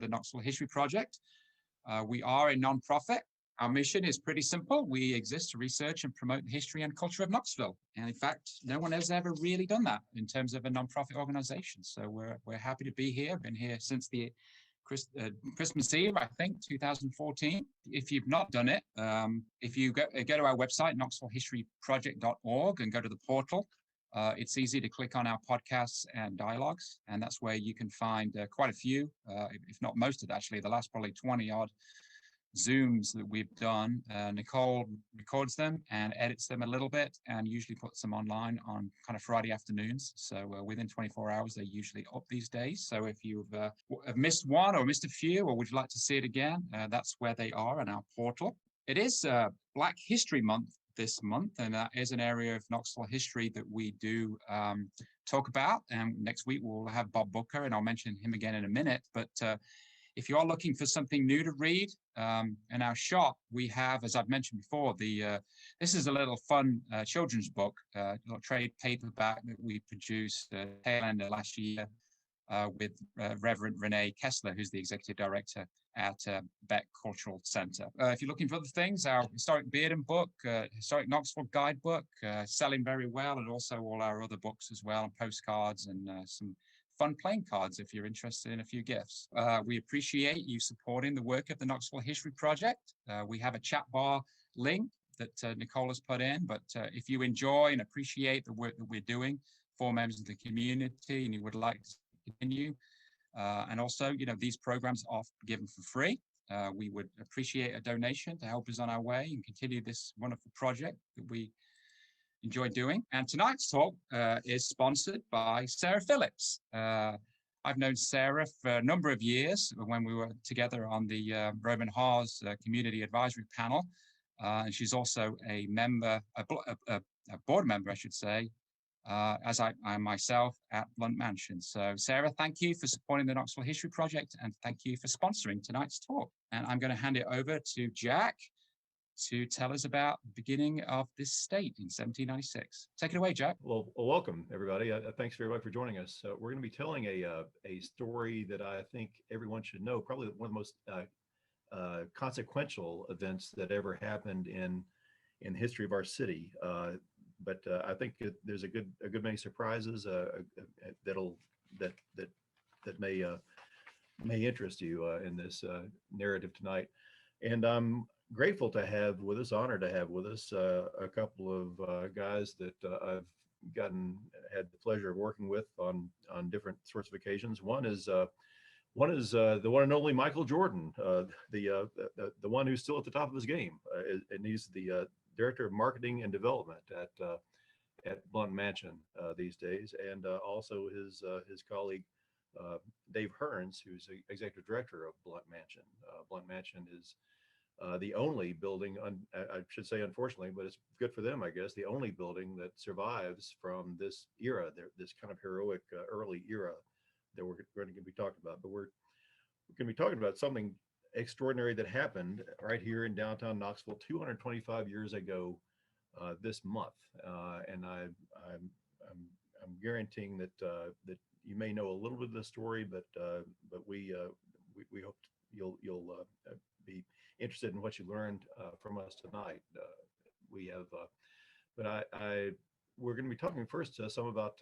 the Knoxville History Project. We are a nonprofit. Our mission is pretty simple. We exist to research and promote the history and culture of Knoxville. And in fact, no one has ever really done that in terms of a nonprofit organization. So we're happy to be here. Been here since the Christmas Eve, I think, 2014. If you've not done it, if you go to our website, knoxvillehistoryproject.org, and go to the portal, it's easy to click on our podcasts and dialogues, and that's where you can find quite a few, if not most of actually, the last probably 20 odd Zooms that we've done. Nicole records them and edits them a little bit and usually puts them online on kind of Friday afternoons. So within 24 hours, they're usually up these days. So if you've have missed one or missed a few, or would you like to see it again, that's where they are on our portal. It is Black History Month this month, and that is an area of Knoxville history that we do talk about. And next week we'll have Bob Booker, and I'll mention him again in a minute. But if you are looking for something new to read, in our shop, we have, as I've mentioned before, this is a little fun children's book, little trade paperback that we produced tail end of last year with Reverend Renee Kessler, who's the executive director at Beck Cultural Center. If you're looking for other things, our historic Bearden book, historic Knoxville guidebook, selling very well, and also all our other books as well, and postcards and some fun playing cards if you're interested in a few gifts. We appreciate you supporting the work of the Knoxville History Project. We have a chat bar link that Nicole has put in, but if you enjoy and appreciate the work that we're doing for members of the community and you would like to continue, and also, these programs are given for free. We would appreciate a donation to help us on our way and continue this wonderful project that we enjoy doing. And tonight's talk is sponsored by Sarah Phillips. I've known Sarah for a number of years when we were together on the Roman Haas Community Advisory Panel. And she's also a member, a board member, I should say, as I am myself at Blount Mansion. So Sarah, thank you for supporting the Knoxville History Project, and thank you for sponsoring tonight's talk. And I'm going to hand it over to Jack to tell us about the beginning of this state in 1796. Take it away, Jack. Well, welcome, everybody. Thanks very much for joining us. We're going to be telling a story that I think everyone should know, probably one of the most consequential events that ever happened in the history of our city. But I think there's a good many surprises that may interest you in this narrative tonight. And I'm grateful to have with us, honored to have with us a couple of guys that I've had the pleasure of working with on different sorts of occasions. One is the one and only Michael Jordan, the one who's still at the top of his game, and he's the Director of Marketing and Development at Blount Mansion these days, and also his colleague Dave Hearns, who's the Executive Director of Blount Mansion. Blount Mansion is the only building, I should say unfortunately, but it's good for them, I guess, the only building that survives from this era, this kind of heroic early era that we're going to be talking about. But we're going to be talking about something extraordinary that happened right here in downtown Knoxville 225 years ago this month, and I'm guaranteeing that that you may know a little bit of the story, but we hope you'll be interested in what you learned from us tonight. We have, but we're going to be talking first some about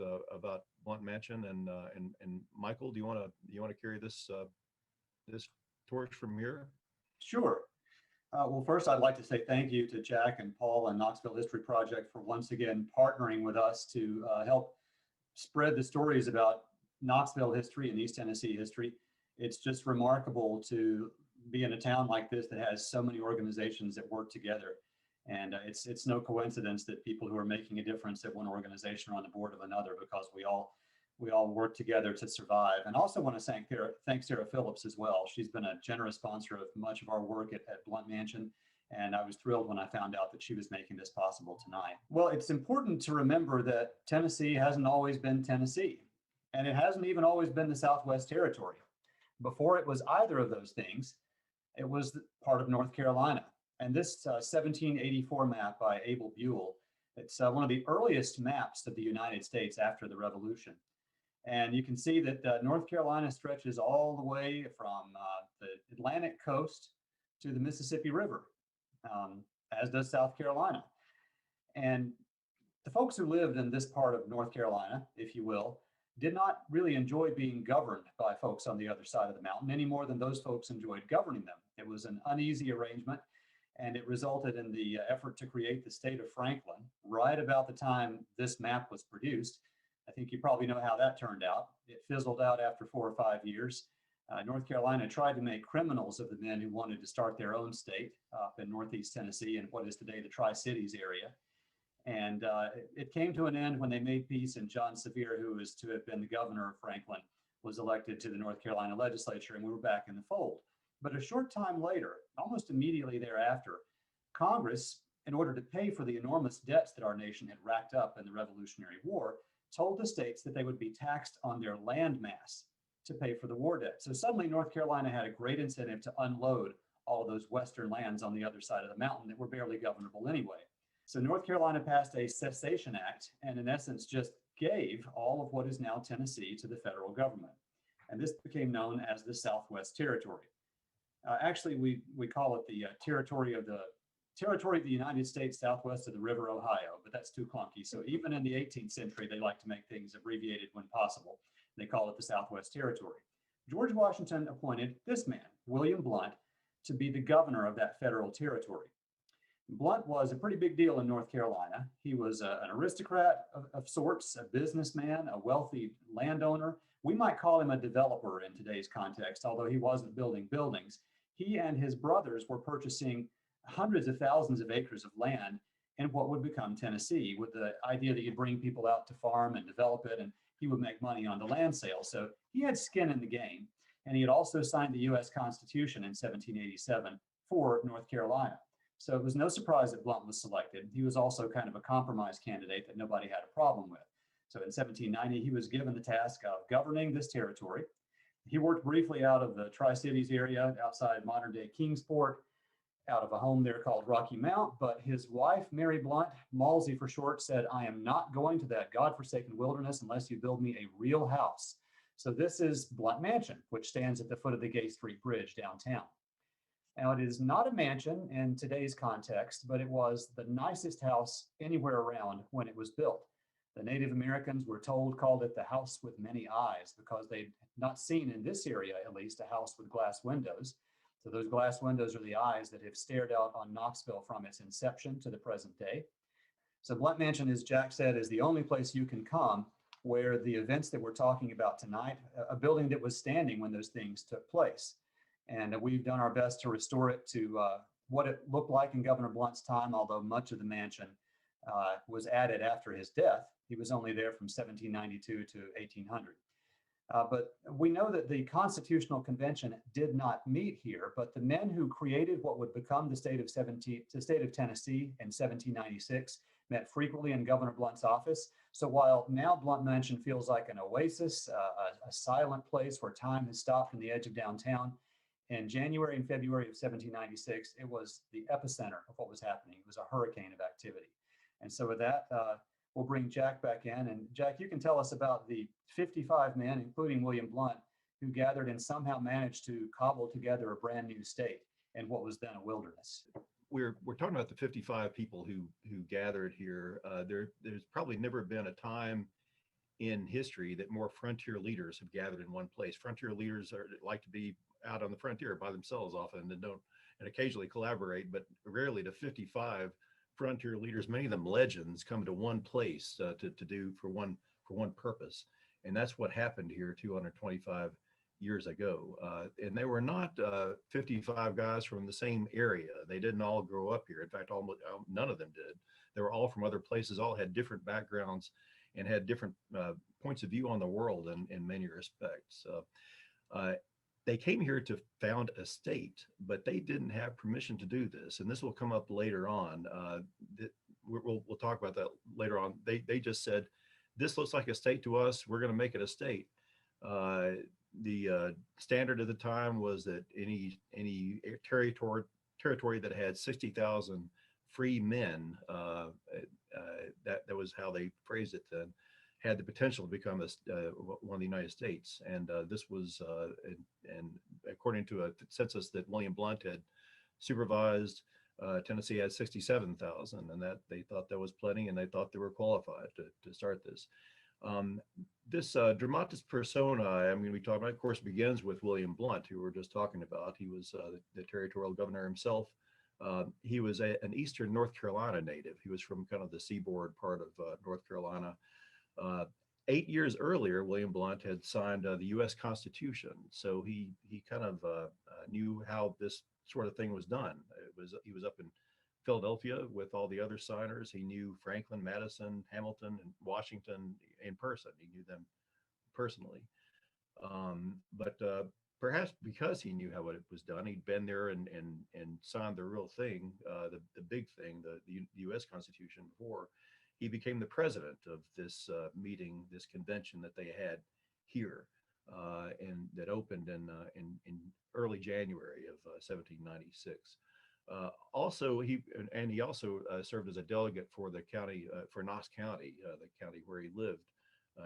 Blount Mansion, and Michael, do you want to carry this torch from here? Sure. Well, first, I'd like to say thank you to Jack and Paul and Knoxville History Project for once again partnering with us to help spread the stories about Knoxville history and East Tennessee history. It's just remarkable to be in a town like this that has so many organizations that work together. And it's no coincidence that people who are making a difference at one organization are on the board of another, because we all work together to survive. And also want to thank Sarah Phillips as well. She's been a generous sponsor of much of our work at Blount Mansion, and I was thrilled when I found out that she was making this possible tonight. Well, it's important to remember that Tennessee hasn't always been Tennessee, and it hasn't even always been the Southwest Territory. Before it was either of those things, it was part of North Carolina. And this 1784 map by Abel Buell, it's one of the earliest maps of the United States after the Revolution. And you can see that North Carolina stretches all the way from the Atlantic coast to the Mississippi River, as does South Carolina. And the folks who lived in this part of North Carolina, if you will, did not really enjoy being governed by folks on the other side of the mountain any more than those folks enjoyed governing them. It was an uneasy arrangement, and it resulted in the effort to create the state of Franklin right about the time this map was produced. I think you probably know how that turned out. It fizzled out after 4 or 5 years. North Carolina tried to make criminals of the men who wanted to start their own state up in Northeast Tennessee and what is today the Tri-Cities area. And it came to an end when they made peace, and John Sevier, who was to have been the governor of Franklin, was elected to the North Carolina legislature, and we were back in the fold. But a short time later, almost immediately thereafter, Congress, in order to pay for the enormous debts that our nation had racked up in the Revolutionary War, told the states that they would be taxed on their land mass to pay for the war debt. So suddenly North Carolina had a great incentive to unload all of those western lands on the other side of the mountain that were barely governable anyway. So North Carolina passed a cessation act and in essence just gave all of what is now Tennessee to the federal government. And this became known as the Southwest Territory. Actually, we call it the territory of the United States southwest of the River Ohio, but that's too clunky. So even in the 18th century, they like to make things abbreviated when possible. They call it the Southwest Territory. George Washington appointed this man, William Blount, to be the governor of that federal territory. Blount was a pretty big deal in North Carolina. He was an aristocrat of sorts, a businessman, a wealthy landowner. We might call him a developer in today's context, although he wasn't building buildings. He and his brothers were purchasing hundreds of thousands of acres of land in what would become Tennessee, with the idea that you'd bring people out to farm and develop it, and he would make money on the land sale. So he had skin in the game, and he had also signed the U.S. Constitution in 1787 for North Carolina. So it was no surprise that Blount was selected. He was also kind of a compromise candidate that nobody had a problem with. So in 1790, he was given the task of governing this territory. He worked briefly out of the Tri-Cities area outside modern-day Kingsport, out of a home there called Rocky Mount, but his wife, Mary Blount, Malsey for short, said, "I am not going to that godforsaken wilderness unless you build me a real house." So this is Blount Mansion, which stands at the foot of the Gay Street Bridge downtown. Now, it is not a mansion in today's context, but it was the nicest house anywhere around when it was built. The Native Americans were told, called it the house with many eyes, because they'd not seen, in this area at least, a house with glass windows. So those glass windows are the eyes that have stared out on Knoxville from its inception to the present day. So Blount Mansion, as Jack said, is the only place you can come where the events that we're talking about tonight, a building that was standing when those things took place. And we've done our best to restore it to what it looked like in Governor Blount's time, although much of the mansion was added after his death. He was only there from 1792 to 1800. But we know that the Constitutional Convention did not meet here, but the men who created what would become the state of Tennessee in 1796 met frequently in Governor Blount's office. So while now Blount Mansion feels like an oasis, a silent place where time has stopped on the edge of downtown, in January and February of 1796, it was the epicenter of what was happening. It was a hurricane of activity. And so with that, we'll bring Jack back in. And Jack, you can tell us about the 55 men, including William Blount, who gathered and somehow managed to cobble together a brand new state in what was then a wilderness. We're talking about the 55 people who gathered here. There's probably never been a time in history that more frontier leaders have gathered in one place. Frontier leaders like to be out on the frontier by themselves often and occasionally collaborate, but rarely do 55 frontier leaders, many of them legends, come to one place to do for one purpose. And that's what happened here 225 years ago. And they were not 55 guys from the same area. They didn't all grow up here. In fact, almost none of them did. They were all from other places, all had different backgrounds and had different points of view on the world in many respects. They came here to found a state, but they didn't have permission to do this. And this will come up later on. We'll talk about that later on. They just said, this looks like a state to us. We're going to make it a state. The standard at the time was that any territory that had 60,000 free men, that was how they phrased it then, had the potential to become one of the United States. And this was, and according to a census that William Blount had supervised, Tennessee had 67,000, and that they thought that was plenty, and they thought they were qualified to start this. This dramatis personae, I mean, we talk about, of course, begins with William Blount, who we were just talking about. He was the territorial governor himself. He was an Eastern North Carolina native. He was from kind of the seaboard part of North Carolina. 8 years earlier, William Blount had signed the U.S. Constitution, so he kind of knew how this sort of thing was done. He was up in Philadelphia with all the other signers. He knew Franklin, Madison, Hamilton, and Washington in person. He knew them personally, but perhaps because he knew how it was done, he'd been there and signed the real thing, the big thing, the U.S. Constitution before. He became the president of this meeting, this convention that they had here, and that opened in early January of 1796. Also, he also served as a delegate for the county, for Knox County, the county where he lived,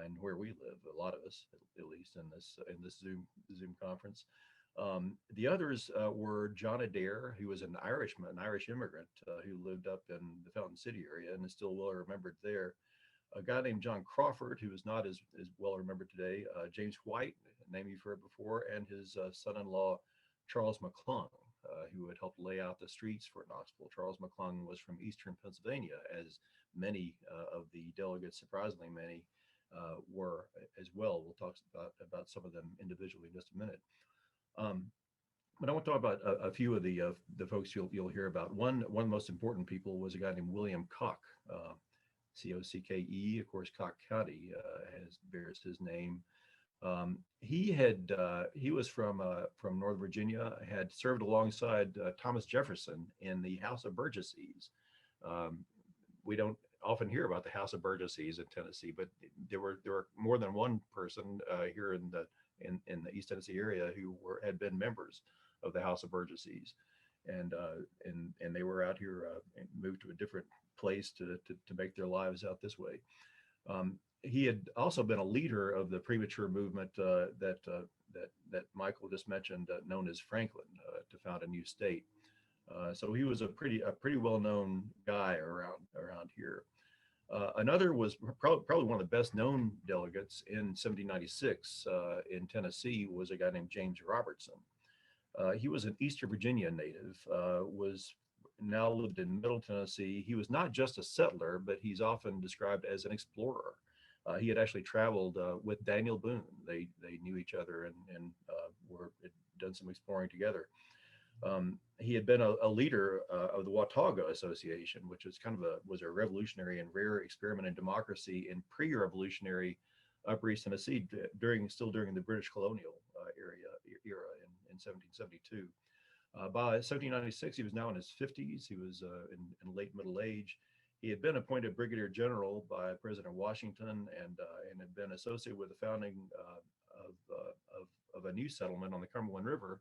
and where we live, a lot of us, at least in this Zoom conference. The others were John Adair, who was an Irishman, an Irish immigrant who lived up in the Fountain City area and is still well remembered there. A guy named John Crawford, who is not as well remembered today. James White, a name you've heard before, and his son-in-law, Charles McClung, who had helped lay out the streets for Knoxville. Charles McClung was from Eastern Pennsylvania, as many of the delegates, surprisingly many, were as well. We'll talk about some of them individually in just a minute. But I want to talk about a few of the folks you'll hear about. One of the most important people was a guy named William Cocke, C-O-C-K-E. Of course, Cocke County bears his name. He was from Northern Virginia, had served alongside Thomas Jefferson in the House of Burgesses. We don't often hear about the House of Burgesses in Tennessee, but there were more than one person here in the East Tennessee area who had been members of the House of Burgesses, and they were out here and moved to a different place to make their lives out this way. He had also been a leader of the premature movement that Michael just mentioned, known as Franklin, to found a new state. So he was a pretty well-known guy around here. Another was probably one of the best known delegates in 1796 in Tennessee was a guy named James Robertson. He was an Eastern Virginia native, now lived in Middle Tennessee. He was not just a settler, but he's often described as an explorer. He had actually traveled with Daniel Boone. They knew each other and had done some exploring together. He had been a leader of the Watauga Association, which was was a revolutionary and rare experiment in democracy in pre-revolutionary Upper East Tennessee during the British colonial era in 1772. By 1796, he was now in his 50s. He was in late middle age. He had been appointed brigadier general by President Washington and had been associated with the founding of a new settlement on the Cumberland River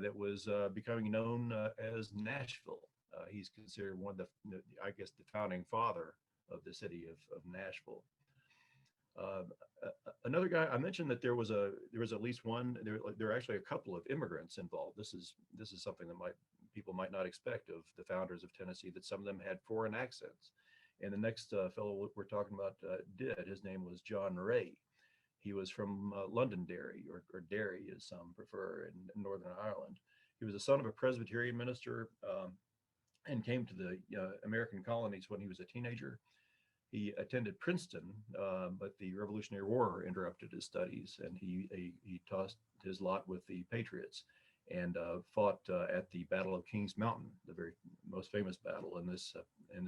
that was becoming known as Nashville. He's considered one of the founding father of the city of Nashville. Another guy, I mentioned that there was at least one. There are actually a couple of immigrants involved. This is something that people might not expect of the founders of Tennessee, that some of them had foreign accents. And the next fellow we're talking about did. His name was John Ray. He was from Londonderry, or Derry as some prefer, in Northern Ireland. He was the son of a Presbyterian minister and came to the American colonies when he was a teenager. He attended Princeton, but the Revolutionary War interrupted his studies, and he tossed his lot with the Patriots and fought at the Battle of Kings Mountain, the very most famous battle in this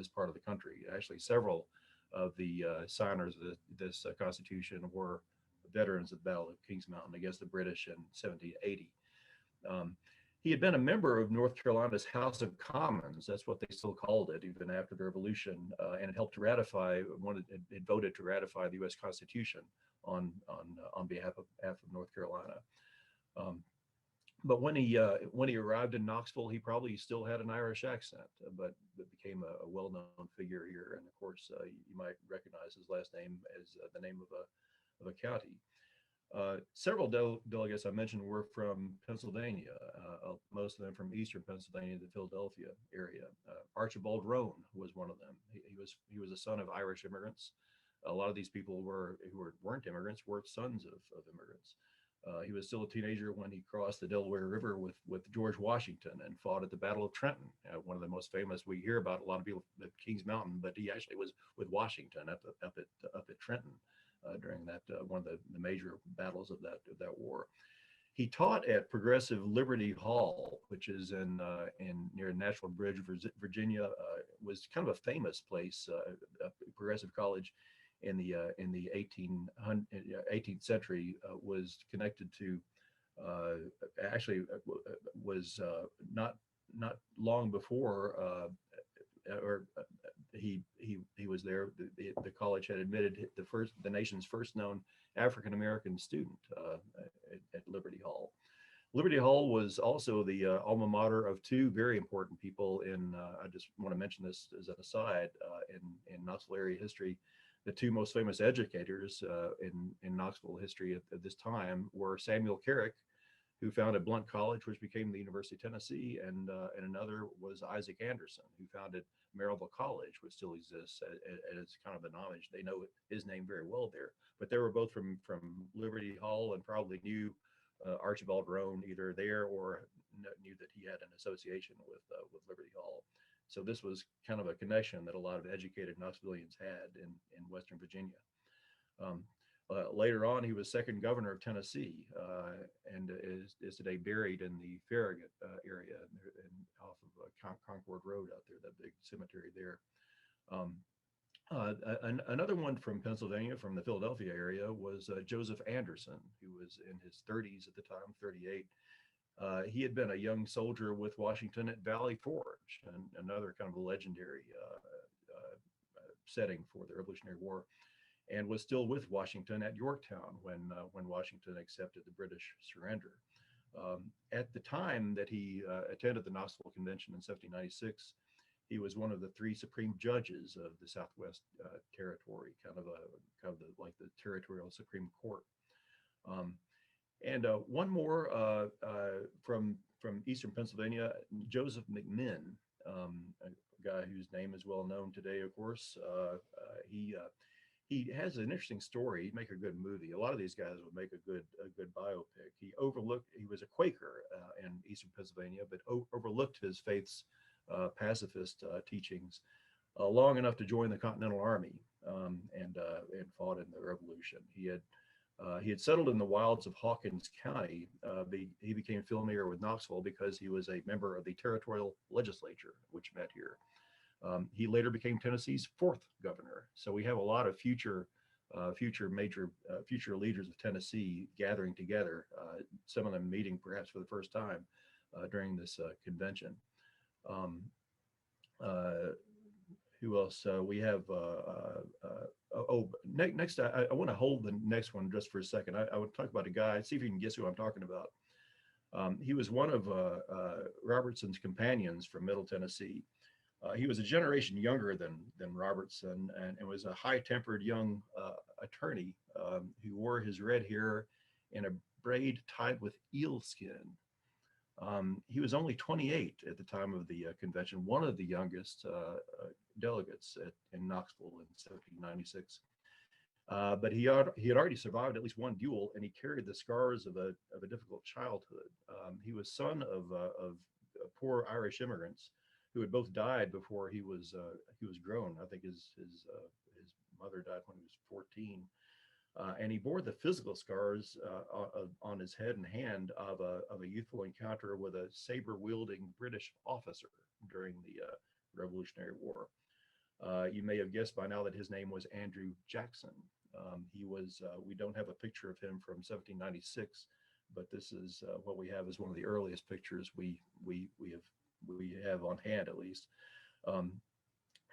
part of the country. Actually, several of the signers of this Constitution were veterans of the Battle of Kings Mountain against the British in 1780. He had been a member of North Carolina's House of Commons. That's what they still called it, even after the Revolution, and it helped to ratify. It voted to ratify the U.S. Constitution on behalf of North Carolina. but when he arrived in Knoxville, he probably still had an Irish accent, but became a well-known figure here. And of course, you might recognize his last name as the name of a county. Several delegates I mentioned were from Pennsylvania, most of them from eastern Pennsylvania, the Philadelphia area. Archibald Roane was one of them. He was a son of Irish immigrants. A lot of these people who weren't immigrants were sons of immigrants. He was still a teenager when he crossed the Delaware River with George Washington and fought at the Battle of Trenton. One of the most famous we hear about, a lot of people at Kings Mountain, but he actually was with Washington up at Trenton during that one of the major battles of that war. He taught at Progressive Liberty Hall, which is in near Nashville Bridge, Virginia. Was kind of a famous place, a progressive college in the 18th century. Was connected to actually was not long before he was there. The college had admitted the nation's first known African American student at Liberty Hall. Liberty Hall was also the alma mater of two very important people in. I just want to mention this as an aside in Knoxville area history. The two most famous educators in Knoxville history at this time were Samuel Carrick, who founded Blount College, which became the University of Tennessee, and another was Isaac Anderson, who founded Maryville College, which still exists as kind of an homage. They know his name very well there, but they were both from Liberty Hall and probably knew Archibald Roane either there or knew that he had an association with Liberty Hall. So this was kind of a connection that a lot of educated Knoxvillians had in Western Virginia. Later on, he was second governor of Tennessee and is today buried in the Farragut area off of Concord Road out there, that big cemetery there. Another one from Pennsylvania, from the Philadelphia area, was Joseph Anderson, who was in his 30s at the time, 38. He had been a young soldier with Washington at Valley Forge, and another kind of a legendary setting for the Revolutionary War, and was still with Washington at Yorktown when Washington accepted the British surrender. At the time that he attended the Knoxville Convention in 1796, he was one of the three supreme judges of the Southwest Territory, kind of like the territorial Supreme Court. And one more from Eastern Pennsylvania, Joseph McMinn, a guy whose name is well known today, of course. He has an interesting story. He'd make a good movie. A lot of these guys would make a good biopic. He was a Quaker in Eastern Pennsylvania, but overlooked his faith's pacifist teachings long enough to join the Continental Army and fought in the Revolution. He had settled in the wilds of Hawkins County. He became familiar with Knoxville because he was a member of the territorial legislature, which met here. He later became Tennessee's fourth governor. So we have a lot of future leaders of Tennessee gathering together, some of them meeting perhaps for the first time during this convention. Who else? We have, next, I want to hold the next one just for a second. I would talk about a guy, see if you can guess who I'm talking about. He was one of Robertson's companions from Middle Tennessee. He was a generation younger than Robertson and was a high-tempered young attorney who wore his red hair in a braid tied with eel skin. He was only 28 at the time of the convention, one of the youngest delegates in Knoxville in 1796. But he had already survived at least one duel, and he carried the scars of a difficult childhood. He was son of poor Irish immigrants who had both died before he was grown. I think his mother died when he was 14. And he bore the physical scars on his head and hand of a youthful encounter with a saber-wielding British officer during the Revolutionary War. You may have guessed by now that his name was Andrew Jackson. We don't have a picture of him from 1796, but this is what we have as one of the earliest pictures we have on hand, at least.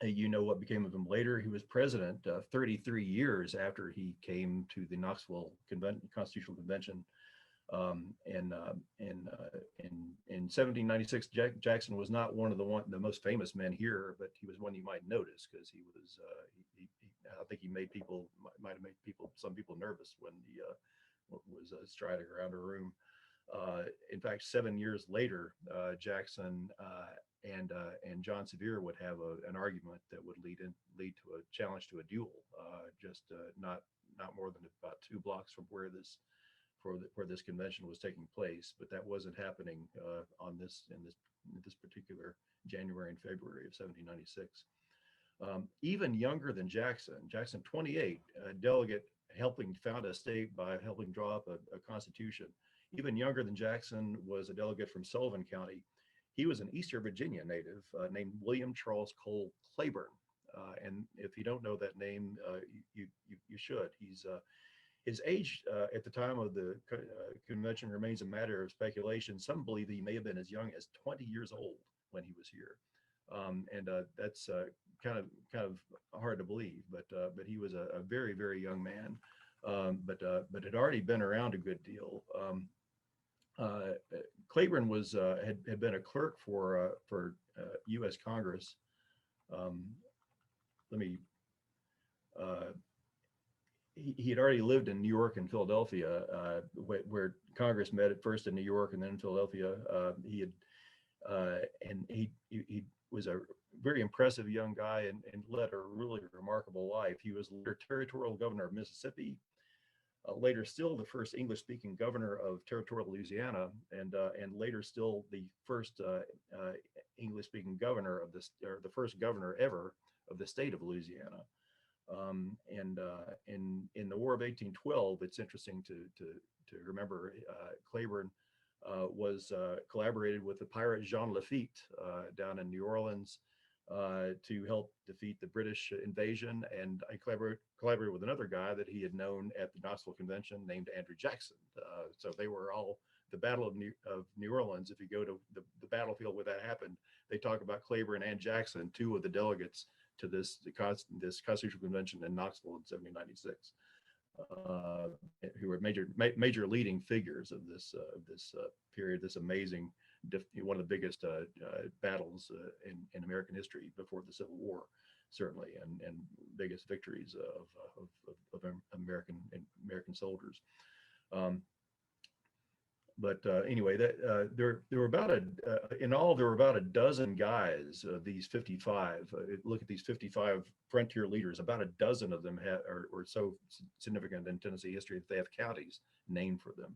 You know what became of him later. He was president 33 years after he came to the Knoxville Constitutional Convention. In 1796, Jackson was not one of the most famous men here, but he was one you might notice because he was. I think he might have made some people nervous when he was striding around a room. In fact, 7 years later, Jackson and John Sevier would have an argument that would lead to a challenge to a duel, just not more than about 2 blocks from where this convention was taking place. But that wasn't happening in this particular January and February of 1796. Even younger than Jackson 28, a delegate helping found a state by helping draw up a constitution. Even younger than Jackson was a delegate from Sullivan County. He was an Eastern Virginia native named William Charles Cole Claiborne. And if you don't know that name, you should. His age at the time of the convention remains a matter of speculation. Some believe he may have been as young as 20 years old when he was here. That's kind of hard to believe, but he was a very, very young man, but had already been around a good deal. Claiborne had been a clerk for U.S. Congress. He had already lived in New York and Philadelphia, where Congress met at first in New York and then in Philadelphia. He was a very impressive young guy and led a really remarkable life. He was later territorial governor of Mississippi, later still the first English-speaking governor of territorial Louisiana, and later still the first English-speaking governor of the first governor ever of the state of Louisiana. In the War of 1812, it's interesting to remember Claiborne was collaborated with the pirate Jean Lafitte down in New Orleans to help defeat the British invasion, and I collaborated with another guy that he had known at the Knoxville Convention named Andrew Jackson. So they were all the Battle of New Orleans. If you go to the battlefield where that happened, they talk about Claiborne and Jackson, 2 of the delegates to this Constitutional Convention in Knoxville in 1796, who were major leading figures of this period, this amazing, one of the biggest battles in American history before the Civil War, certainly, and biggest victories of American soldiers. Anyway, there were about in all there were about a dozen guys of these 55. Look at these 55 frontier leaders. About a dozen of them are so significant in Tennessee history that they have counties named for them.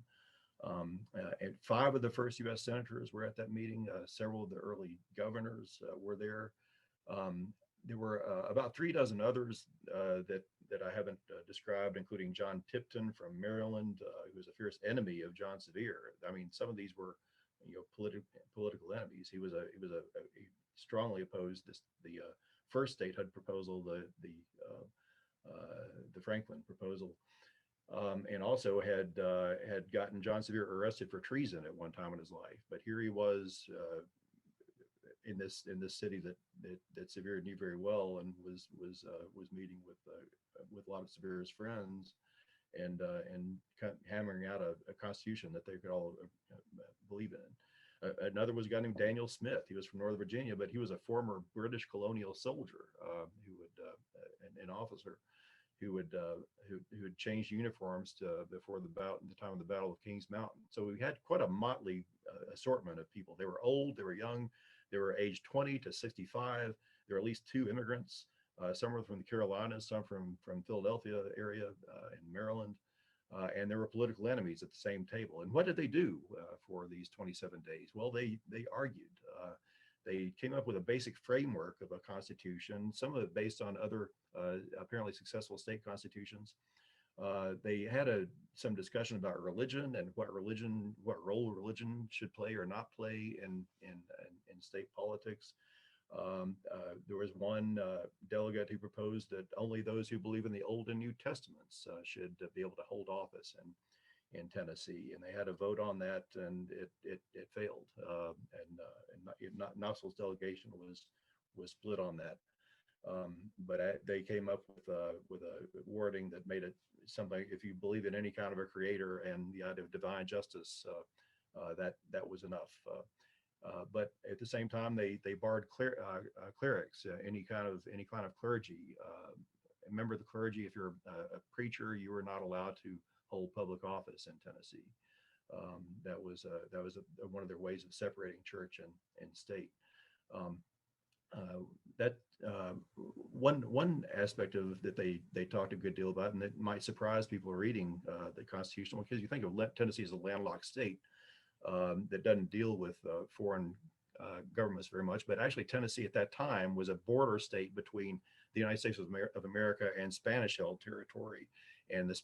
And 5 of the first U.S. senators were at that meeting. Several of the early governors were there. There were about 3 dozen others that I haven't described, including John Tipton from Maryland, who was a fierce enemy of John Sevier. I mean, some of these were, political enemies. He strongly opposed the first statehood proposal, the Franklin proposal, and also had gotten John Sevier arrested for treason at one time in his life. But here he was in this city that Sevier knew very well, and was meeting with a lot of Sevier's friends, and kind of hammering out a constitution that they could all believe in. Another was a guy named Daniel Smith. He was from Northern Virginia, but he was a former British colonial soldier an officer who had changed uniforms before the time of the Battle of Kings Mountain. So we had quite a motley assortment of people. They were old, they were young, they were aged 20 to 65. There were at least 2 immigrants. Some were from the Carolinas, some from Philadelphia area in Maryland, and there were political enemies at the same table. And what did they do for these 27 days? Well, they argued. They came up with a basic framework of a constitution, some of it based on other apparently successful state constitutions. They had some discussion about religion and what role religion should play or not play in state politics. There was one delegate who proposed that only those who believe in the Old and New Testaments should be able to hold office in Tennessee, and they had a vote on that, and it failed. Knoxville's delegation was split on that. But they came up with a wording that made it something. If you believe in any kind of a creator and the idea of divine justice, that was enough. But at the same time, they barred clerics, any kind of clergy. A member of the clergy, if you're a preacher, you were not allowed to hold public office in Tennessee. That was one of their ways of separating church and state. One aspect of that they talked a good deal about, and it might surprise people reading the Constitution, because you think of Tennessee as a landlocked state that doesn't deal with foreign governments very much, but actually Tennessee at that time was a border state between the United States of America and Spanish-held territory, and the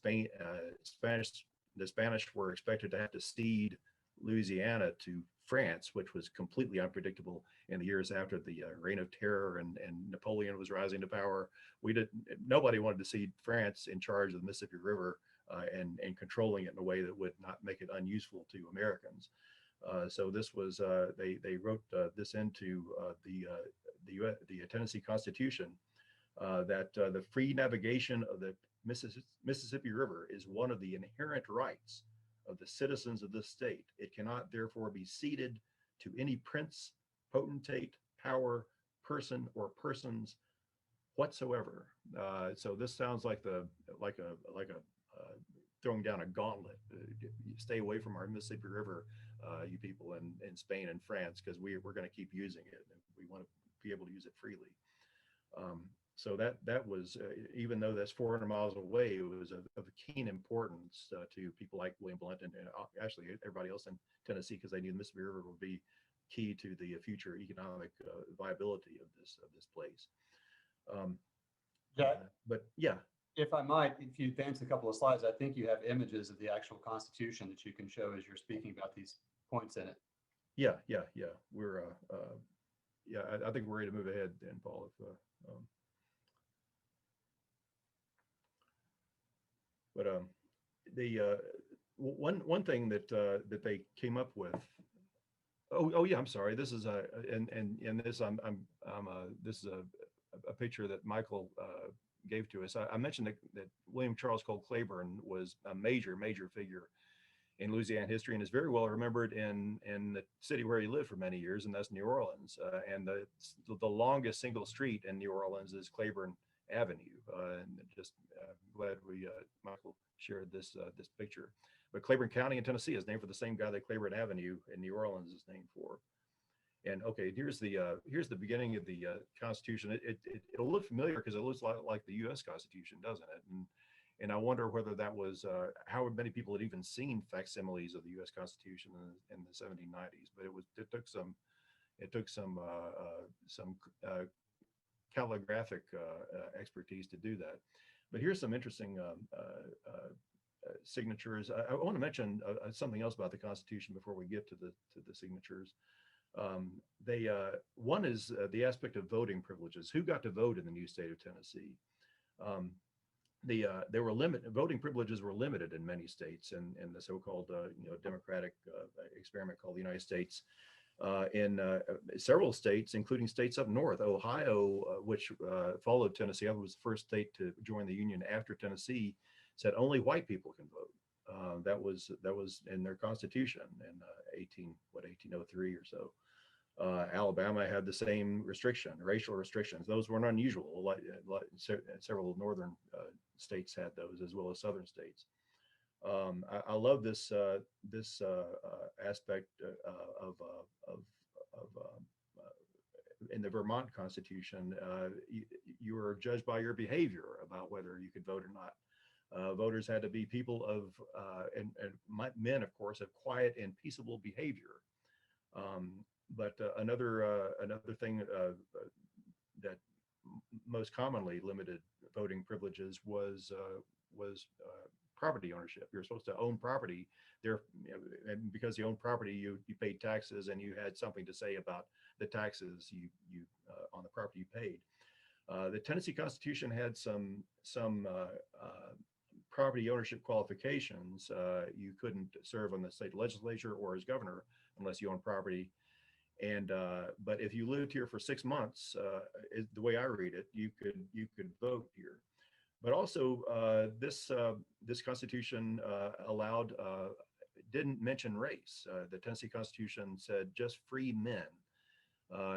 Spanish were expected to have to cede Louisiana to France, which was completely unpredictable in the years after the Reign of Terror and Napoleon was rising to power. Nobody wanted to see France in charge of the Mississippi River and controlling it in a way that would not make it unuseful to Americans. So this was they wrote this into the Tennessee Constitution, that the free navigation of the Mississippi River is one of the inherent rights of the citizens of this state. It cannot therefore be ceded to any prince, potentate, power, person, or persons whatsoever. So this sounds like a throwing down a gauntlet. Stay away from our Mississippi River, you people in Spain and France, because we're going to keep using it, and we want to be able to use it freely. So that was, even though that's 400 miles away, it was of keen importance to people like William Blount and actually everybody else in Tennessee, because they knew the Mississippi River would be key to the future economic viability of this place. Jack, but yeah. If I might, if you advance a couple of slides, I think you have images of the actual Constitution that you can show as you're speaking about these points in it. Yeah. We're I think we're ready to move ahead then, Paul. The one thing that they came up with. Oh yeah, I'm sorry. This is and this this is a picture that Michael gave to us. I mentioned that William Charles Cole Claiborne was a major figure in Louisiana history, and is very well remembered in the city where he lived for many years, and that's New Orleans. And the longest single street in New Orleans is Claiborne Avenue. And just glad Michael shared this picture. But Claiborne County in Tennessee is named for the same guy that Claiborne Avenue in New Orleans is named for. And okay, here's the beginning of the Constitution. It'll look familiar because it looks like the U.S. Constitution, doesn't it? And I wonder whether that was how many people had even seen facsimiles of the U.S. Constitution in the 1790s. But it took some calligraphic expertise to do that. But here's some interesting signatures. I want to mention something else about the Constitution before we get to the signatures. One is the aspect of voting privileges. Who got to vote in the new state of Tennessee? Voting privileges were limited in many states, in the so-called democratic experiment called the United States. In several states, including states up north, Ohio, which followed Tennessee, it was the first state to join the Union after Tennessee, said only white people can vote. That was in their constitution in 1803 or so. Alabama had the same restriction, racial restrictions. Those weren't unusual. Like several northern states had those, as well as southern states. I love this aspect of in the Vermont Constitution. You were judged by your behavior about whether you could vote or not. Voters had to be people of and men, of course, of quiet and peaceable behavior. But another thing that most commonly limited voting privileges was property ownership. You're supposed to own property there, and because you own property, you paid taxes, and you had something to say about the taxes you on the property you paid. The Tennessee Constitution had some property ownership qualifications. You couldn't serve on the state legislature or as governor unless you owned property. And but if you lived here for 6 months, the way I read it, you could vote here. But also this Constitution didn't mention race. The Tennessee Constitution said just free men.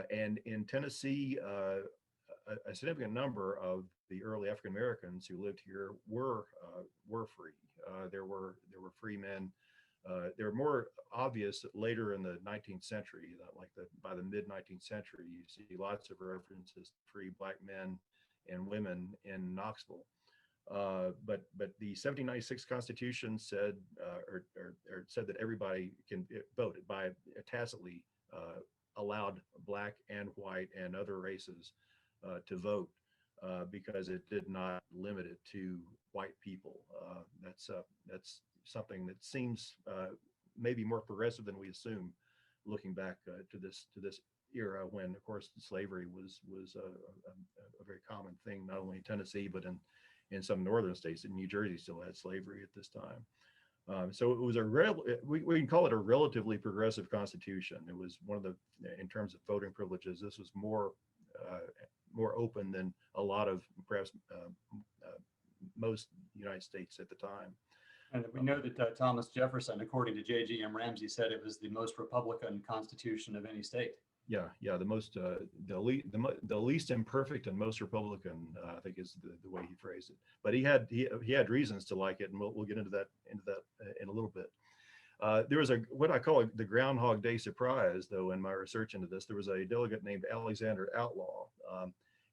And in Tennessee, a significant number of the early African Americans who lived here were free. There were free men. They were more obvious later in the 19th century, by the mid 19th century. You see lots of references to free Black men and women in Knoxville. But the 1796 Constitution said said that everybody can vote. By tacitly allowed Black and white and other races to vote because it did not limit it to white people. That's something that seems maybe more progressive than we assume, looking back to this era when, of course, slavery was a very common thing, not only in Tennessee but in some northern states. And New Jersey still had slavery at this time. So it was we can call it a relatively progressive constitution. It was one of the, in terms of voting privileges, this was more open than a lot of perhaps most United States at the time. And we know that Thomas Jefferson, according to J.G.M. Ramsey, said it was the most Republican constitution of any state. Yeah, the most the least imperfect and most Republican, I think, is the way he phrased it. But he had reasons to like it, and we'll get into that in a little bit. There was what I call the Groundhog Day surprise, though, in my research into this. There was a delegate named Alexander Outlaw.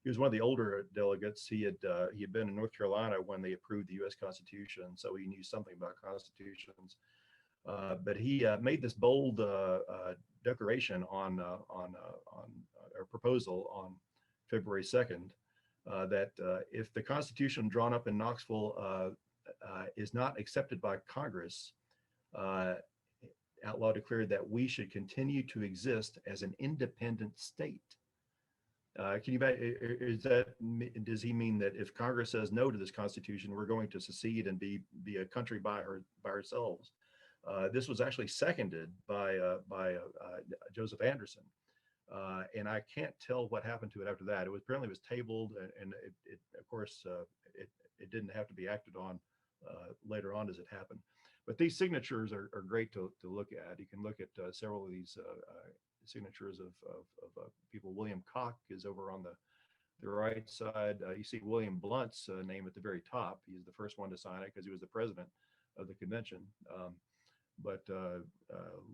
He was one of the older delegates. He had been in North Carolina when they approved the U.S. Constitution, so he knew something about constitutions. But he made this bold declaration on or proposal on February 2nd that if the Constitution drawn up in Knoxville is not accepted by Congress, Outlaw declared that we should continue to exist as an independent state. Can you does he mean that if Congress says no to this Constitution, we're going to secede and be a country by ourselves? This was actually seconded by Joseph Anderson, and I can't tell what happened to it after that. It was apparently tabled, and it of course it didn't have to be acted on later on as it happened. But these signatures are great to look at. You can look at several of these signatures of people. William Koch is over on the right side. You see William Blount's name at the very top. He's the first one to sign it because he was the president of the convention. But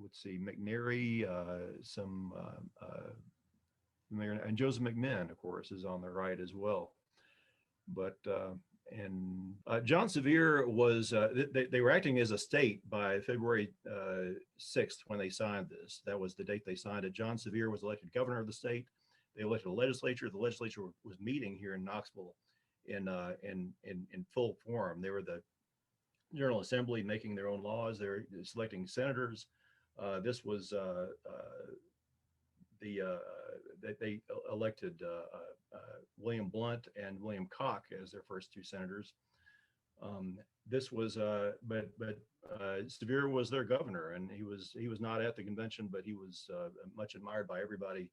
let's see, McNary, and Joseph McMinn, of course, is on the right as well. But and John Sevier was, they were acting as a state by February 6th when they signed this. That was the date they signed it. John Sevier was elected governor of the state. They elected a legislature. The legislature was meeting here in Knoxville in full form. They were the General Assembly making their own laws. They're selecting senators. This was they elected William Blount and William Koch as their first two senators. This was, but Sevier was their governor, and he was not at the convention, but he was much admired by everybody.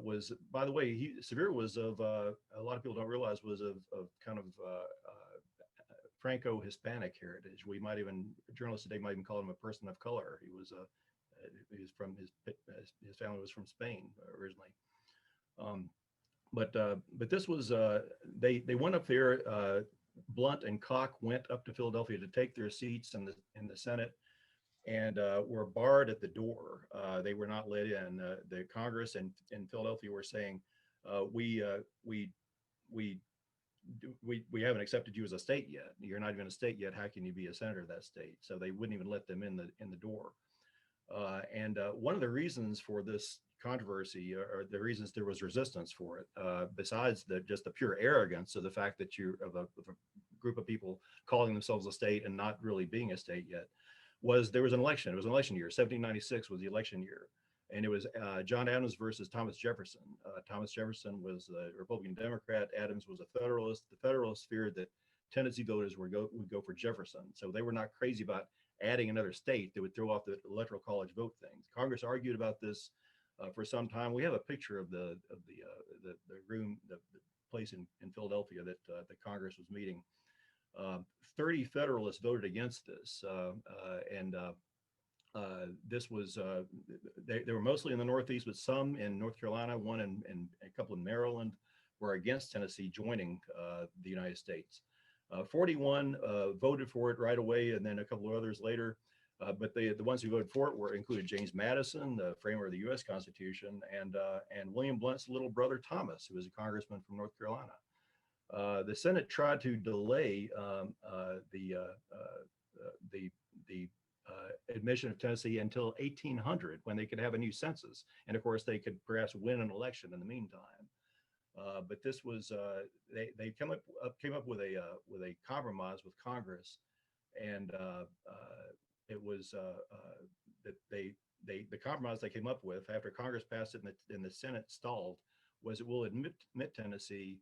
Was, by the way, Sevier was of a lot of people don't realize was of kind of Franco-Hispanic heritage. We might even, journalists today might even call him a person of color. He was from his family was from Spain originally. But this was they went up there. Blount and Koch went up to Philadelphia to take their seats in the Senate, and were barred at the door. They were not let in. The Congress in Philadelphia were saying, we haven't accepted you as a state yet. You're not even a state yet. How can you be a senator of that state? So they wouldn't even let them in the door. And one of the reasons for this controversy, or the reasons there was resistance for it, besides just the pure arrogance of the fact that you're of a group of people calling themselves a state and not really being a state yet, was there was an election. It was an election year. 1796 was the election year. And it was John Adams versus Thomas Jefferson. Thomas Jefferson was a Republican Democrat. Adams was a Federalist. The Federalists feared that Tennessee voters would go for Jefferson. So they were not crazy about adding another state that would throw off the Electoral College vote things. Congress argued about this for some time. We have a picture of the room, the place in Philadelphia that the Congress was meeting. 30 Federalists voted against this, and this was they were mostly in the Northeast, but some in North Carolina, one and a couple in Maryland were against Tennessee joining the United States. 41 voted for it right away, and then a couple of others later. But the ones who voted for it included James Madison, the framer of the U.S. Constitution, and William Blount's little brother Thomas, who was a congressman from North Carolina. The Senate tried to delay the admission of Tennessee until 1800, when they could have a new census, and of course they could perhaps win an election in the meantime. But this was they came up with a compromise with Congress, and it was that the compromise they came up with after Congress passed it and the Senate stalled was it will admit Tennessee,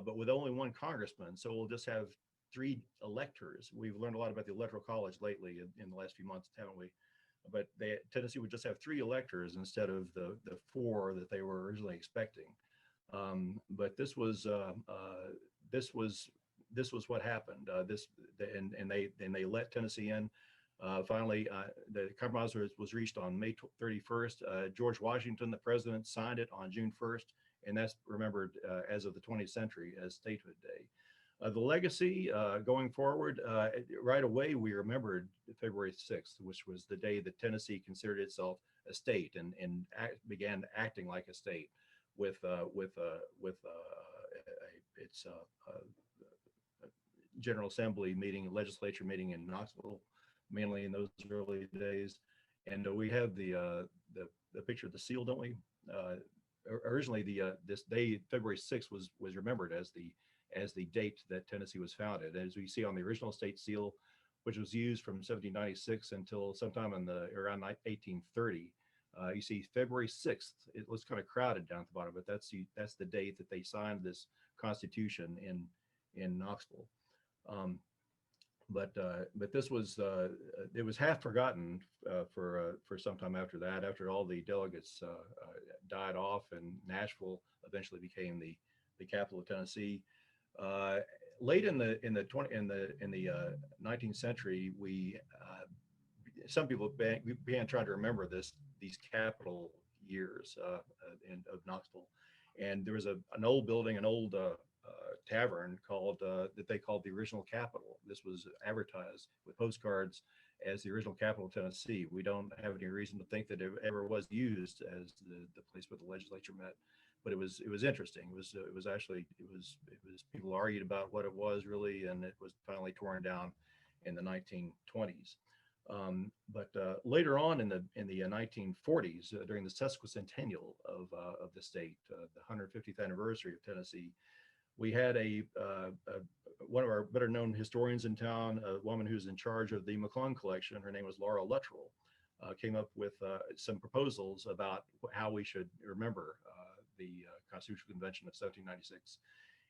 but with only one congressman. So we'll just have 3 electors. We've learned a lot about the Electoral College lately in the last few months, haven't we? But Tennessee would just have 3 electors instead of the 4 that they were originally expecting. But this was what happened. And they let Tennessee in. Finally, the compromise was reached on May 31st. George Washington, the president, signed it on June 1st, and that's remembered as of the 20th century as Statehood Day. The legacy going forward, right away we remembered February 6th, which was the day that Tennessee considered itself a state and began acting like a state with its General Assembly meeting, legislature meeting in Knoxville, mainly in those early days. And we have the picture of the seal, don't we? Originally, this day, February 6th, was remembered as the date that Tennessee was founded. As we see on the original state seal, which was used from 1796 until sometime around 1830, you see February 6th. It was kind of crowded down at the bottom, but that's the date that they signed this Constitution in Knoxville. But this was it was half forgotten for some time after that. After all the delegates died off, and Nashville eventually became the capital of Tennessee. Late in the 19th century, some people began trying to remember these capital years of Knoxville, and there was an old building, an old tavern that they called the original capital. This was advertised with postcards as the original capital of Tennessee. We don't have any reason to think that it ever was used as the place where the legislature met, but it was interesting. It was people argued about what it was really, and it was finally torn down in the 1920s. But later on in the 1940s, during the sesquicentennial of the state, the 150th anniversary of Tennessee, we had one of our better known historians in town, a woman who's in charge of the McClung collection. Her name was Laura Luttrell, came up with some proposals about how we should remember the Constitutional Convention of 1796.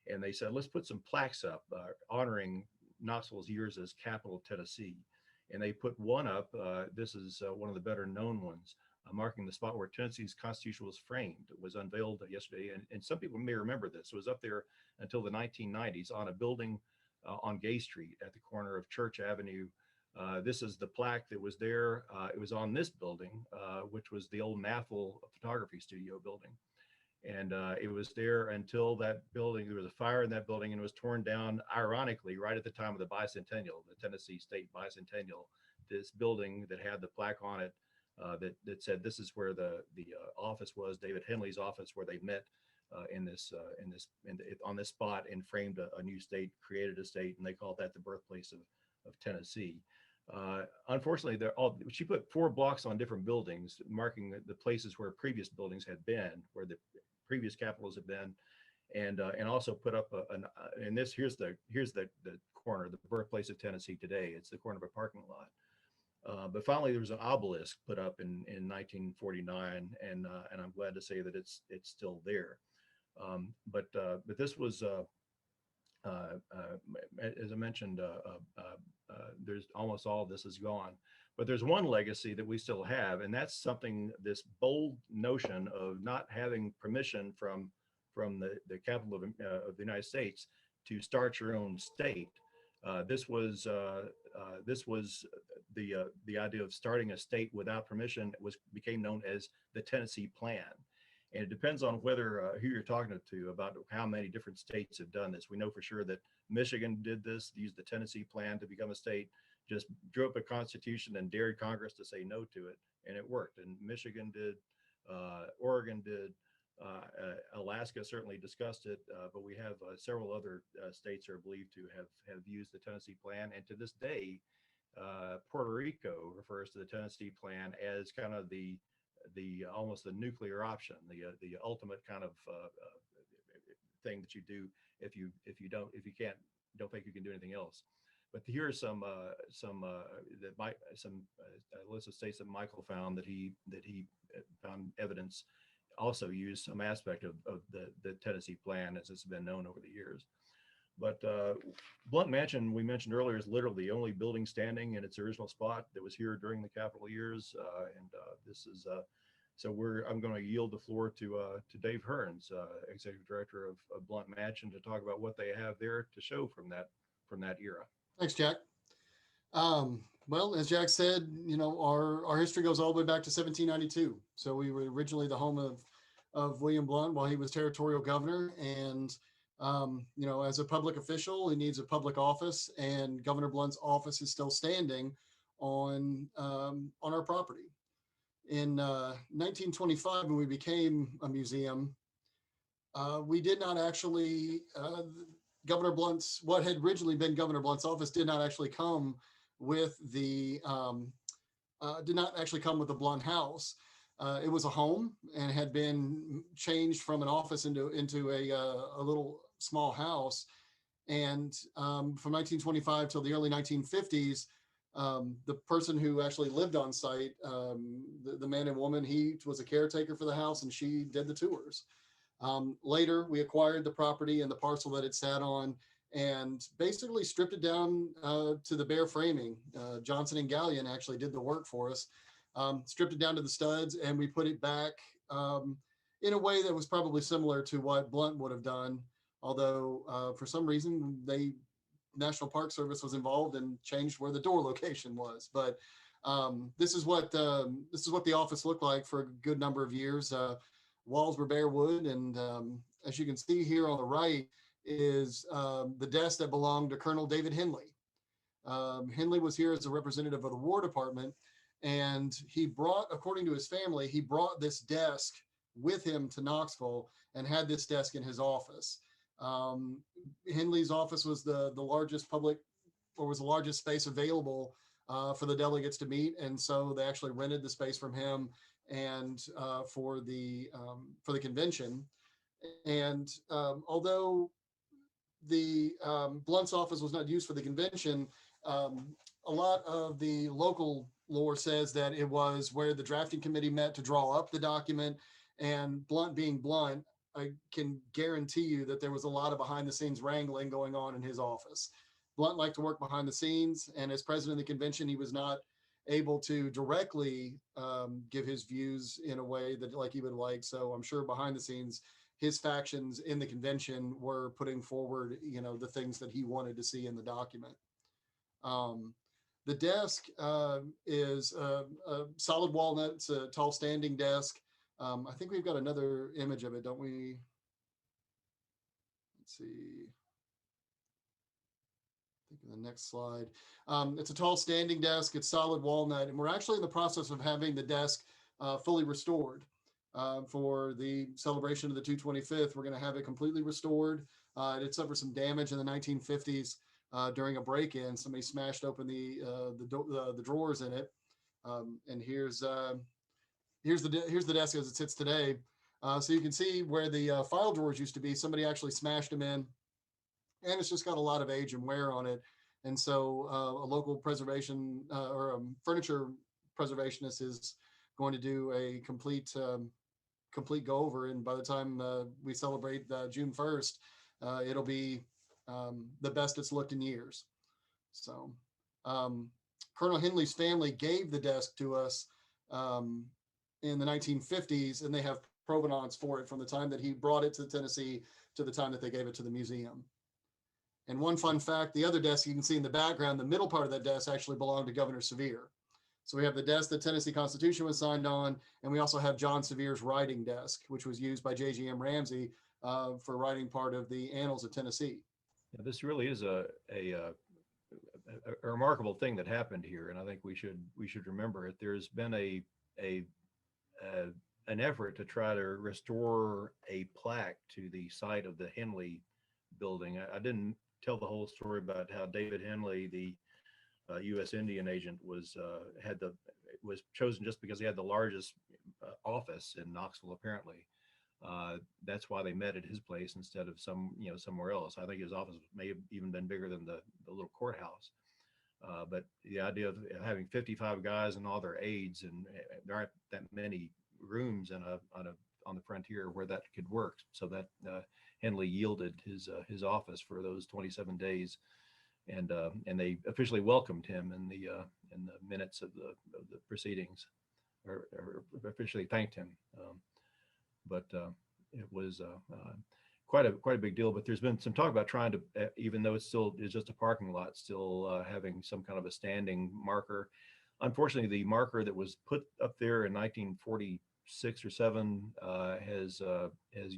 And they said, let's put some plaques up honoring Knoxville's years as capital of Tennessee. And they put one up. This is one of the better known ones, marking the spot where Tennessee's Constitution was framed. It was unveiled yesterday, and some people may remember this. It was up there until the 1990s on a building on Gay Street at the corner of Church Avenue. This is the plaque that was there. It was on this building, which was the old NAFL photography studio building. And it was there until that building, there was a fire in that building, and it was torn down, ironically, right at the time of the bicentennial, the Tennessee State bicentennial. This building that had the plaque on it that said this is where the office was, David Henley's office, where they met on this spot and framed a new state, created a state, and they called that the birthplace of Tennessee. Unfortunately, she put 4 blocks on different buildings, marking the places where previous buildings had been, where the previous capitals had been, and also put up and here's the corner, the birthplace of Tennessee today. It's the corner of a parking lot. But finally, there was an obelisk put up in 1949, and I'm glad to say that it's still there. But this was, as I mentioned, there's almost all of this is gone. But there's one legacy that we still have, and that's something, this bold notion of not having permission from the capital of the United States to start your own state. This was the idea of starting a state without permission became known as the Tennessee Plan. And it depends on whether who you're talking to about how many different states have done this. We know for sure that Michigan did this, used the Tennessee Plan to become a state, just drew up a constitution and dared Congress to say no to it, and it worked. And Michigan did, Oregon did, Alaska certainly discussed it, but we have several other states are believed to have used the Tennessee Plan. And to this day, Puerto Rico refers to the Tennessee Plan as kind of the almost the nuclear option, the ultimate kind of thing that you do if you don't think you can do anything else. But here are some list of states that Michael found that he found evidence also used some aspect of the Tennessee Plan as it's been known over the years. But Blount Mansion, we mentioned earlier, is literally the only building standing in its original spot that was here during the Capitol years. This is so I'm going to yield the floor to Dave Hearns, Executive Director of Blount Mansion, to talk about what they have there to show from that era. Thanks, Jack. Well, as Jack said, our history goes all the way back to 1792. So we were originally the home of William Blount while he was territorial governor. And, as a public official, he needs a public office, and Governor Blount's office is still standing on our property. In 1925, when we became a museum, we did not actually, Governor Blount's, what had originally been Governor Blount's office did not actually come with the Blount House. It was a home and had been changed from an office into a little small house. And from 1925 till the early 1950s, the person who actually lived on site, the man and woman, he was a caretaker for the house, and she did the tours. Later, we acquired the property and the parcel that it sat on, and basically stripped it down to the bare framing. Johnson and Gallion actually did the work for us, stripped it down to the studs, and we put it back in a way that was probably similar to what Blount would have done. Although for some reason, National Park Service was involved and changed where the door location was. But this is what the office looked like for a good number of years. Walls were bare wood, and as you can see here on the right is the desk that belonged to Colonel David Henley. Henley was here as a representative of the War Department, and he brought, according to his family, he brought this desk with him to Knoxville and had this desk in his office. Henley's office was the largest was the largest space available for the delegates to meet, and so they actually rented the space from him and for the convention. And although the Blount's office was not used for the convention, a lot of the local lore says that it was where the drafting committee met to draw up the document. And Blount being Blount, I can guarantee you that there was a lot of behind the scenes wrangling going on in his office. Blount liked to work behind the scenes, and as president of the convention, he was not able to directly give his views in a way that like he would like. So I'm sure behind the scenes, his factions in the convention were putting forward, the things that he wanted to see in the document. The desk is a solid walnut. It's a tall standing desk. I think we've got another image of it, don't we? Let's see. I think in the next slide. It's a tall standing desk. It's solid walnut, and we're actually in the process of having the desk fully restored. For the celebration of the 225th, we're going to have it completely restored. It suffered some damage in the 1950s during a break-in. Somebody smashed open the drawers in it, and here's the desk as it sits today. So you can see where the file drawers used to be. Somebody actually smashed them in, and it's just got a lot of age and wear on it. And so a local preservation or a furniture preservationist is going to do a complete go over. And by the time we celebrate June 1st, it'll be the best it's looked in years. So Colonel Henley's family gave the desk to us in the 1950s, and they have provenance for it from the time that he brought it to Tennessee to the time that they gave it to the museum. And one fun fact, the other desk you can see in the background, the middle part of that desk actually belonged to Governor Sevier. So we have the desk the Tennessee Constitution was signed on, and we also have John Sevier's writing desk, which was used by J.G.M. Ramsey for writing part of the Annals of Tennessee. Yeah, this really is a remarkable thing that happened here, and I think we should remember it. There's been an effort to try to restore a plaque to the site of the Henley building. I didn't tell the whole story about how David Henley, the U.S. Indian agent, was chosen just because he had the largest office in Knoxville. Apparently, that's why they met at his place instead of somewhere else. I think his office may have even been bigger than the little courthouse. But the idea of having 55 guys and all their aides, and there aren't that many rooms on the frontier where that could work. So that Henley yielded his office for those 27 days, and they officially welcomed him in the minutes of the proceedings, or officially thanked him. But it was quite a big deal. But there's been some talk about trying to, even though it's just a parking lot, still having some kind of a standing marker. Unfortunately, the marker that was put up there in 1946 or 7 has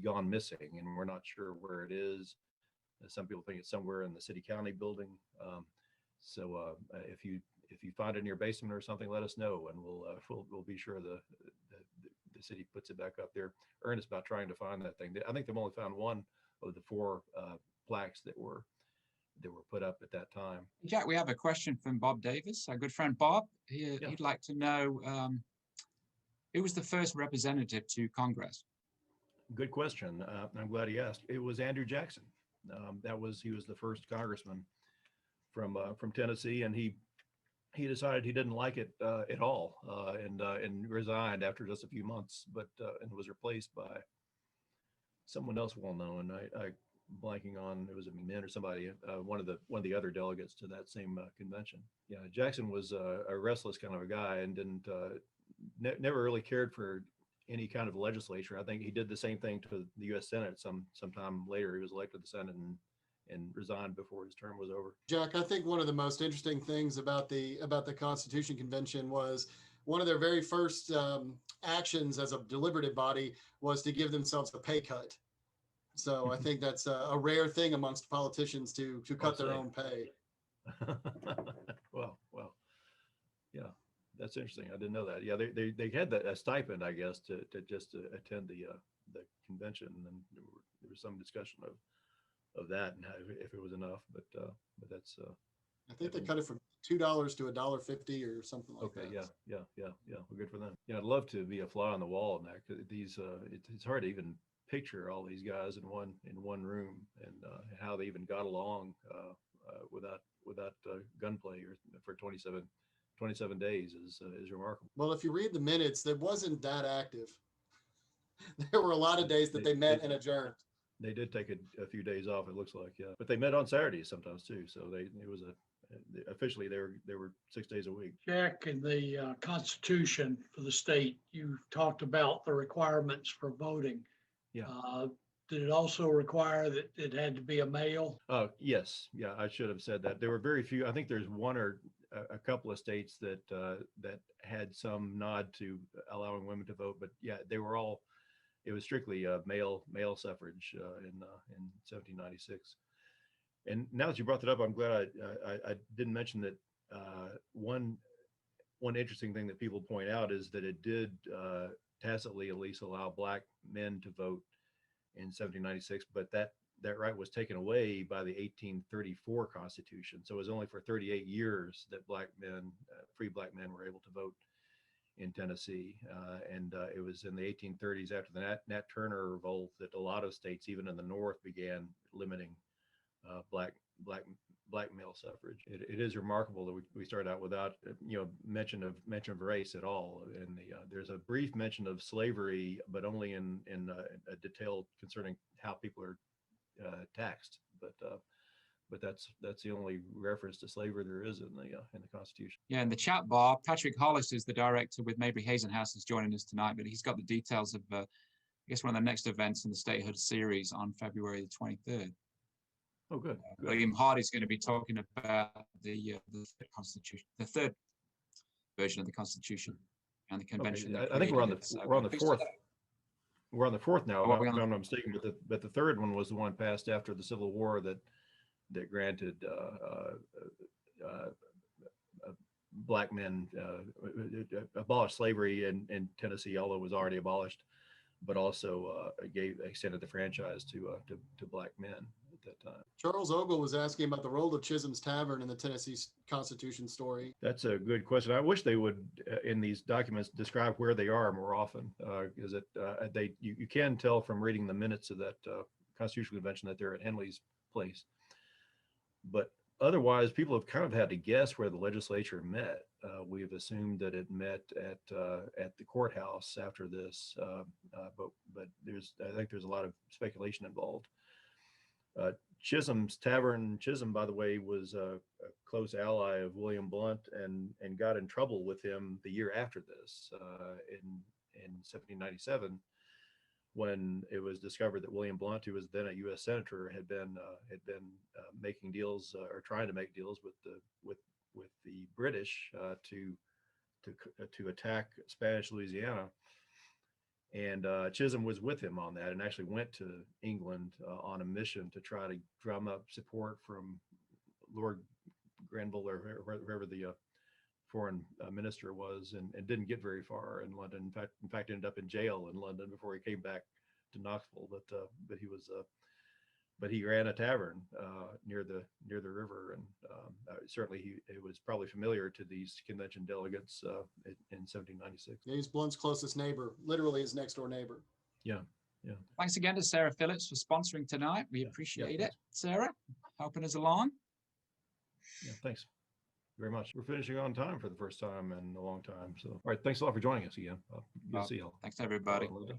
gone missing, and we're not sure where it is. Some people think it's somewhere in the city county building. So if you find it in your basement or something, let us know, and we'll be sure the city puts it back up there. Earnest about trying to find that thing. I think they've only found one of the 4 plaques that were put up at that time. Jack, we have a question from Bob Davis, our good friend Bob. He'd like to know who was the first representative to Congress? Good question. I'm glad he asked. It was Andrew Jackson. He was the first congressman from Tennessee, and he decided he didn't like it at all, and resigned after just a few months, and was replaced by someone else well known. I blanking on, it was a McMinn or somebody, one of the other delegates to that same convention. Yeah, Jackson was a restless kind of a guy, and didn't never really cared for any kind of legislature. I think he did the same thing to the U.S. Senate sometime later. He was elected to the Senate and resigned before his term was over. Jack, I think one of the most interesting things about the Constitution Convention was one of their very first actions as a deliberative body was to give themselves a pay cut. So I think that's a rare thing amongst politicians to cut their own pay. Well, yeah, that's interesting. I didn't know that. Yeah, they had a stipend, I guess, to attend the convention, and there was some discussion of that and if it was enough, but that's. I think they cut it from $2 to $1.50 or something like that. Okay, yeah. Well, good for them. Yeah, I'd love to be a fly on the wall in that, because it's hard to even picture all these guys in one room, and how they even got along without gunplay for 27 days is remarkable. Well, if you read the minutes, that wasn't that active. There were a lot of days that they met and adjourned. They did take a few days off, it looks like, yeah. But they met on Saturdays sometimes too. So officially they were 6 days a week. Jack, in the Constitution for the state, you talked about the requirements for voting. Yeah. Did it also require that it had to be a male? Yes. Yeah, I should have said that. There were very few. I think there's one or a couple of states that had some nod to allowing women to vote, but yeah, they were all. It was strictly male suffrage in 1796. And now that you brought that up, I'm glad I didn't mention that. One interesting thing that people point out is that it did tacitly at least allow Black men to vote in 1796, but that right was taken away by the 1834 Constitution. So it was only for 38 years that free Black men were able to vote in Tennessee, and it was in the 1830s after the Nat Turner Revolt that a lot of states, even in the North, began limiting black male suffrage. It is remarkable that we started out without mention of race at all. And there's a brief mention of slavery, but only in a detail concerning how people are taxed. But but that's the only reference to slavery there is in the Constitution. Yeah, in the chat bar, Patrick Hollis is the director with Mabry Hazenhouse is joining us tonight, but he's got the details of, I guess, one of the next events in the Statehood series on February the 23rd. Oh, good. Good. William Hardy's going to be talking about the third Constitution, the third version of the Constitution and the convention. Okay. I think we're on the fourth. We're on the fourth now, Oh, if I'm not mistaken. But the third one was the one passed after the Civil War that granted black men abolished slavery in Tennessee, although it was already abolished, but also extended the franchise to black men at that time. Charles Ogle was asking about the role of Chisholm's Tavern in the Tennessee Constitution story. That's a good question. I wish they would, in these documents, describe where they are more often. Because you can tell from reading the minutes of that Constitutional Convention that they're at Henley's place. But otherwise, people have kind of had to guess where the legislature met. We've assumed that it met at the courthouse after this, but I think there's a lot of speculation involved. Chisholm's Tavern. Chisholm, by the way, was a close ally of William Blount and got in trouble with him the year after this, in 1797, when it was discovered that William Blount, who was then a U.S. senator, had been making deals or trying to make deals with the British to attack Spanish Louisiana. And Chisholm was with him on that, and actually went to England on a mission to try to drum up support from Lord Granville or whoever the foreign minister was, and didn't get very far in London. In fact, ended up in jail in London before he came back to Knoxville. But he ran a tavern near the river, and certainly he was probably familiar to these convention delegates in 1796. Yeah, he's Blunt's closest neighbor, literally his next door neighbor. Yeah. Thanks again to Sarah Phillips for sponsoring tonight. We appreciate it, Sarah, helping us along. Yeah, thanks very much. We're finishing on time for the first time in a long time. So, all right, thanks a lot for joining us again. Good to see you all. Thanks, everybody.